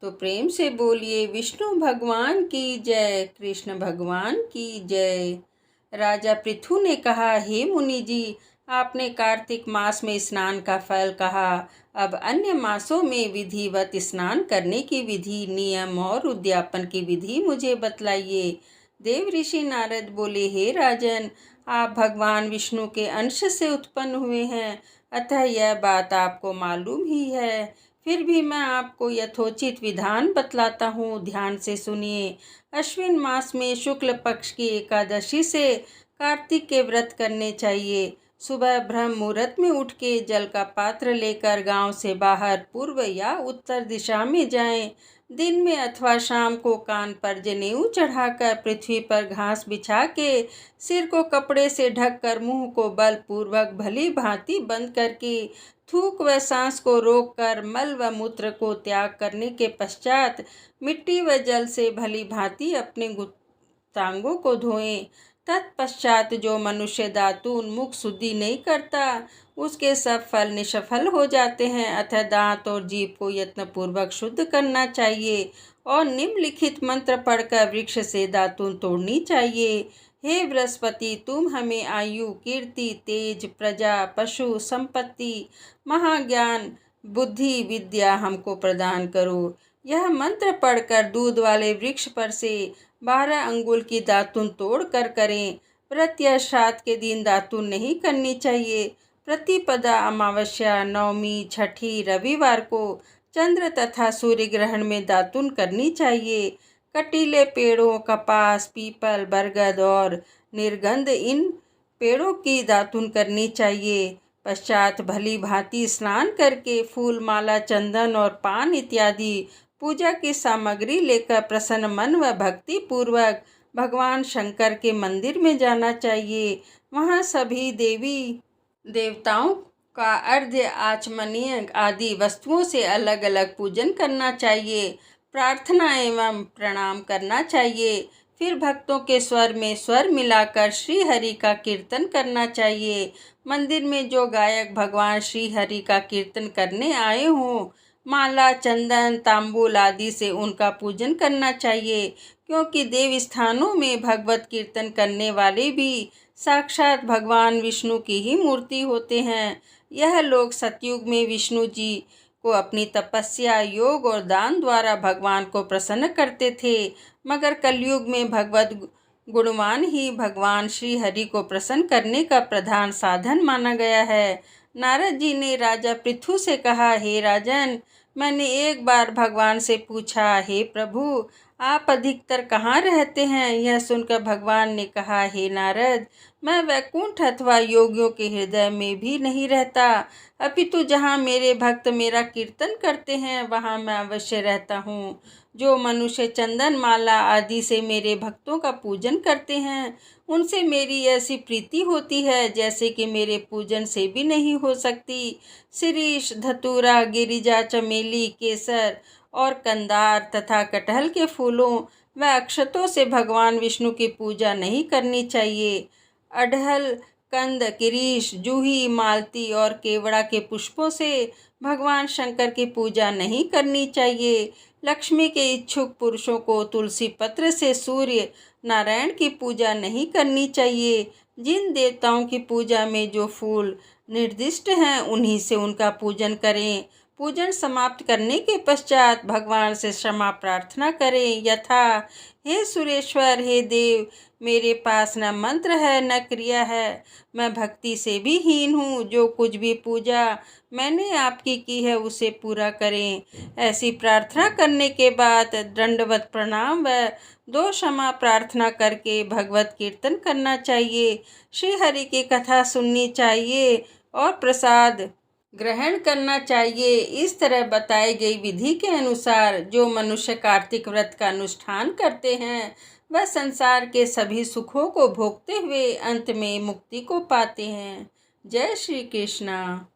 तो प्रेम से बोलिए विष्णु भगवान की जय, कृष्ण भगवान की जय। राजा पृथु ने कहा, हे मुनि जी, आपने कार्तिक मास में स्नान का फल कहा, अब अन्य मासों में विधिवत स्नान करने की विधि, नियम और उद्यापन की विधि मुझे बतलाइए। देव ऋषि नारद बोले, हे राजन, आप भगवान विष्णु के अंश से उत्पन्न हुए हैं, अतः यह बात आपको मालूम ही है। फिर भी मैं आपको यथोचित विधान बतलाता हूँ, ध्यान से सुनिए। अश्विन मास में शुक्ल पक्ष की एकादशी से कार्तिक के व्रत करने चाहिए। सुबह ब्रह्म मुहूर्त में उठ के जल का पात्र लेकर गांव से बाहर पूर्व या उत्तर दिशा में जाएं। दिन में अथवा शाम को कान पर जनेऊ चढ़ाकर पृथ्वी पर घास बिछा के सिर को कपड़े से ढककर मुंह को बलपूर्वक भली भांति बंद करके थूक व सांस को रोककर मल व मूत्र को त्याग करने के पश्चात मिट्टी व जल से भली भांति अपने गुप्तांगों को धोएं। तत्पश्चात जो मनुष्य दातून मुख शुद्धि नहीं करता, उसके सब फल निष्फल हो जाते हैं। अतः दांत और जीभ को यत्नपूर्वक शुद्ध करना चाहिए और निम्नलिखित मंत्र पढ़कर वृक्ष से दातून तोड़नी चाहिए। हे बृहस्पति, तुम हमें आयु, कीर्ति, तेज, प्रजा, पशु, संपत्ति, महाज्ञान, बुद्धि, विद्या हमको प्रदान करो। यह मंत्र पढ़कर दूध वाले वृक्ष पर से 12 अंगुल की दातून तोड़ कर करें। व्रत या श्राद्ध के दिन दातून नहीं करनी चाहिए। प्रतिपदा, अमावस्या, नवमी, छठी, रविवार को चंद्र तथा सूर्य ग्रहण में दातून करनी चाहिए। कटीले पेड़ों, कपास, पीपल, बरगद और निर्गंध, इन पेड़ों की दातून करनी चाहिए। पश्चात भली भांति स्नान करके फूल, माला, चंदन और पान इत्यादि पूजा की सामग्री लेकर प्रसन्न मन व भक्ति पूर्वक भगवान शंकर के मंदिर में जाना चाहिए। वहाँ सभी देवी देवताओं का अर्घ्य, आचमनीय आदि वस्तुओं से अलग अलग पूजन करना चाहिए। प्रार्थना एवं प्रणाम करना चाहिए। फिर भक्तों के स्वर में स्वर मिलाकर श्री हरि का कीर्तन करना चाहिए। मंदिर में जो गायक भगवान श्री हरि का कीर्तन करने आए हों, माला, चंदन, तांबूल आदि से उनका पूजन करना चाहिए, क्योंकि देव स्थानों में भगवत कीर्तन करने वाले भी साक्षात भगवान विष्णु की ही मूर्ति होते हैं। यह लोग सतयुग में विष्णु जी को अपनी तपस्या, योग और दान द्वारा भगवान को प्रसन्न करते थे, मगर कलयुग में भगवत गुणवान ही भगवान श्री हरि को प्रसन्न करने का प्रधान साधन माना गया है। नारद जी ने राजा पृथु से कहा, हे राजन, मैंने एक बार भगवान से पूछा, हे प्रभु, आप अधिकतर कहाँ रहते हैं? यह सुनकर भगवान ने कहा, हे नारद, मैं वैकुंठ अथवा योगियों के हृदय में भी नहीं रहता, अपितु जहाँ मेरे भक्त मेरा कीर्तन करते हैं वहाँ मैं अवश्य रहता हूँ। जो मनुष्य चंदन, माला आदि से मेरे भक्तों का पूजन करते हैं, उनसे मेरी ऐसी प्रीति होती है जैसे कि मेरे पूजन से भी नहीं हो सकती। शिरीष, धतूरा, गिरिजा, चमेली, केसर और कंदार तथा कटहल के फूलों व अक्षतों से भगवान विष्णु की पूजा नहीं करनी चाहिए। अड़हल, कंद, किरीश, जूही, मालती और केवड़ा के पुष्पों से भगवान शंकर की पूजा नहीं करनी चाहिए। लक्ष्मी के इच्छुक पुरुषों को तुलसी पत्र से सूर्य नारायण की पूजा नहीं करनी चाहिए। जिन देवताओं की पूजा में जो फूल निर्दिष्ट हैं, उन्हीं से उनका पूजन करें। पूजन समाप्त करने के पश्चात भगवान से क्षमा प्रार्थना करें, यथा, हे सुरेश्वर, हे देव, मेरे पास न मंत्र है न क्रिया है, मैं भक्ति से भी हीन हूँ। जो कुछ भी पूजा मैंने आपकी की है उसे पूरा करें। ऐसी प्रार्थना करने के बाद दंडवत प्रणाम व 2 क्षमा प्रार्थना करके भगवत कीर्तन करना चाहिए। श्री हरि की कथा सुननी चाहिए और प्रसाद ग्रहण करना चाहिए। इस तरह बताई गई विधि के अनुसार जो मनुष्य कार्तिक व्रत का अनुष्ठान करते हैं, वह संसार के सभी सुखों को भोगते हुए अंत में मुक्ति को पाते हैं। जय श्री कृष्णा।